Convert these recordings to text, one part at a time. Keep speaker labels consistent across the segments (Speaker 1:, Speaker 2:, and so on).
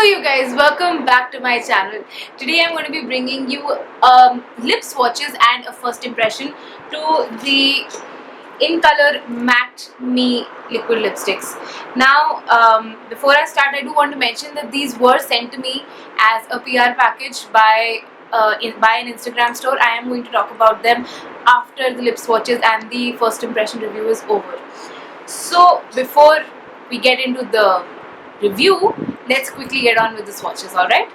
Speaker 1: you guys, welcome back to my channel. Today I'm going to be bringing you lip swatches and a first impression to the In Color Matte Me liquid lipsticks. Now before I start, I do want to mention that these were sent to me as a PR package by an Instagram store. I am going to talk about them after the lip swatches and the first impression review is over. So before we get into the review, let's quickly get on with the swatches, alright?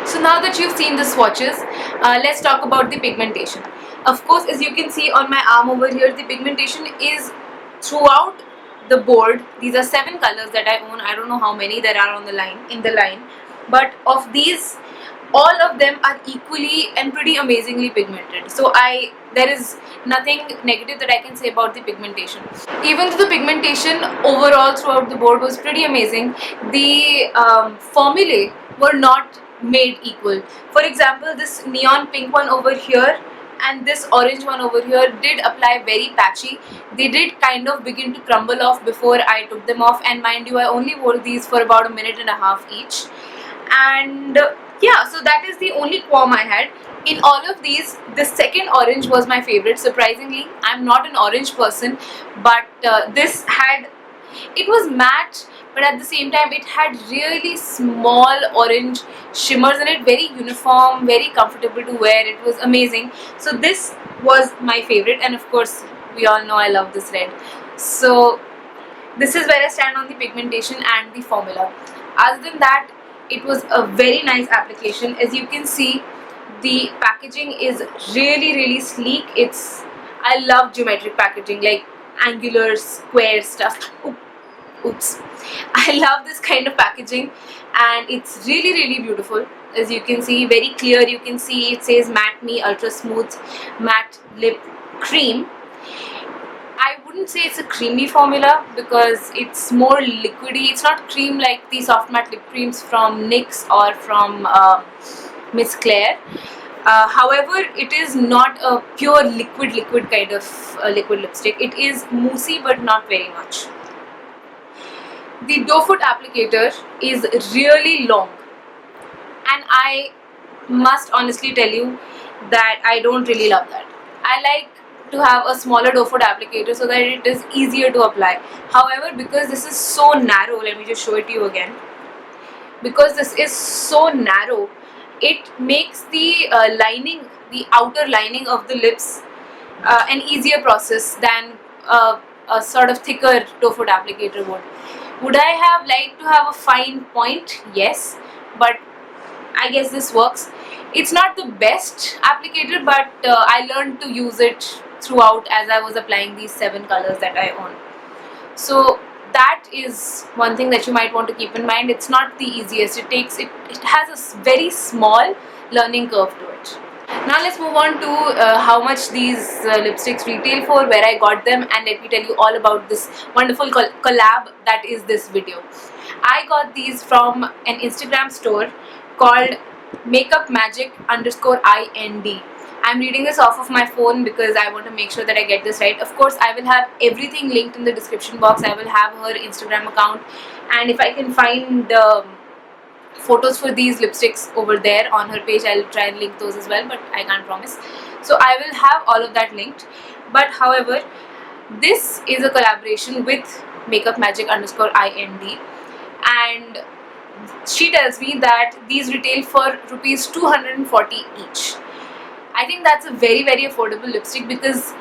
Speaker 1: So now that you've seen the swatches, let's talk about the pigmentation. Of course, as you can see on my arm over here, the pigmentation is throughout the board. These are 7 colors that I own. I don't know how many there are on the line, but of these, all of them are equally and pretty amazingly pigmented. So there is nothing negative that I can say about the pigmentation. Even though the pigmentation overall throughout the board was pretty amazing, the formulae were not made equal. For example, this neon pink one over here and this orange one over here did apply very patchy. They did kind of begin to crumble off before I took them off, and mind you, I only wore these for about a minute and a half each. And yeah, so that is the only qualm I had. In all of these, the second orange was my favorite. Surprisingly, I'm not an orange person, but it was matte, but at the same time it had really small orange shimmers in it, very uniform, very comfortable to wear. It was amazing. So this was my favorite, and of course we all know I love this red. So this is where I stand on the pigmentation and the formula. Other than that, it was a very nice application. As you can see, the packaging is really sleek. I love geometric packaging, like angular square stuff. Oops. I love this kind of packaging, and it's really beautiful. As you can see, very clear. You can see it says Matte Me Ultra Smooth Matte Lip Cream. I wouldn't say it's a creamy formula because it's more liquidy. It's not cream like the soft matte lip creams from NYX or from Miss Claire. However, it is not a pure liquid kind of liquid lipstick. It is moussey, but not very much. The doe foot applicator is really long, and I must honestly tell you that I don't really love that. I like to have a smaller doe foot applicator so that it is easier to apply. However, because this is so narrow, let me just show it to you again. Because this is so narrow, it makes the the outer lining of the lips an easier process than a sort of thicker doe foot applicator would. Would I have liked to have a fine point? Yes, but I guess this works. It's not the best applicator, but I learned to use it throughout as I was applying these 7 colors that I own. So that is one thing that you might want to keep in mind. It's not the easiest. It has a very small learning curve to it. Now let's move on to how much these lipsticks retail for, where I got them, and let me tell you all about this wonderful collab that is this video. I got these from an Instagram store called makeupmagic_ind. I'm reading this off of my phone because I want to make sure that I get this right. Of course, I will have everything linked in the description box. I will have her Instagram account, and if I can find photos for these lipsticks over there on her page, I'll try and link those as well, but I can't promise. So I will have all of that linked. But however, this is a collaboration with makeupmagic_ind, and she tells me that these retail for rupees 240 each. I think that's a very affordable lipstick, because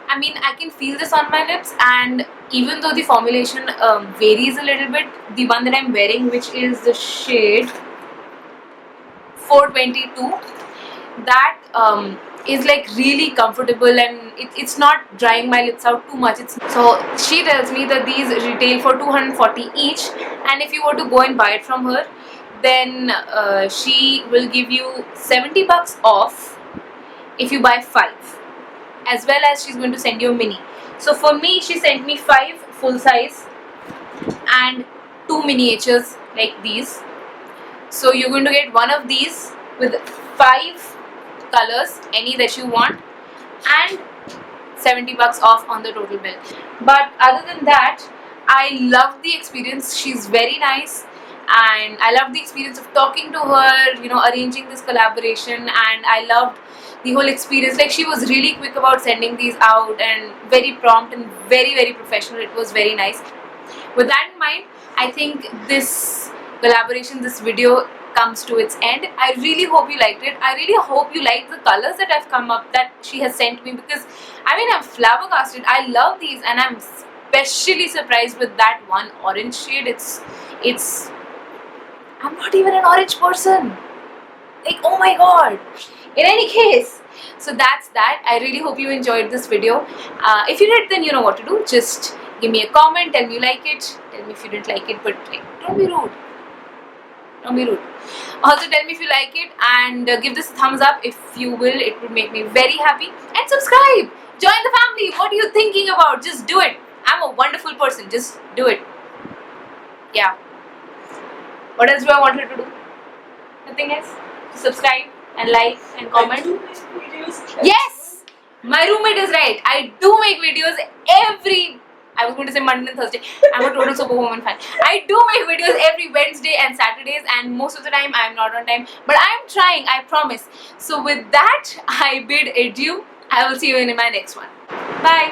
Speaker 1: I mean, I can feel this on my lips, and even though the formulation varies a little bit, the one that I'm wearing, which is the shade 422, that is like really comfortable, and it's not drying my lips out too much. So she tells me that these retail for 240 each, and if you were to go and buy it from her, then she will give you 70 bucks off if you buy 5, as well as she's going to send you a mini. So for me, she sent me 5 full size and 2 miniatures like these. So you're going to get one of these with 5 colors, any that you want, and 70 bucks off on the total bill. But other than that, I love the experience. She's very nice, and I loved the experience of talking to her, you know, arranging this collaboration, and I loved the whole experience. Like, she was really quick about sending these out, and very prompt and very professional. It was very nice. With that in mind, I think this collaboration, this video comes to its end. I really hope you liked it. I really hope you liked the colors that have come up, that she has sent me, because I mean, I'm flabbergasted. I love these, and I'm especially surprised with that one orange shade. I'm not even an orange person. Like, oh my god. In any case, so that's that. I really hope you enjoyed this video. If you did, then you know what to do. Just give me a comment, tell me you like it, tell me if you didn't like it, but like, don't be rude. Don't be rude. Also, tell me if you like it, and give this a thumbs up if you will. It would make me very happy. And subscribe. Join the family. What are you thinking about? Just do it. I'm a wonderful person. Just do it. Yeah. What else do I want her to do? Nothing else. Subscribe and like and comment. Yes! My roommate is right. I do make videos I was going to say Monday and Thursday. I'm a total Superwoman fan. I do make videos every Wednesday and Saturdays, and most of the time I'm not on time. But I'm trying, I promise. So with that, I bid adieu. I will see you in my next one. Bye.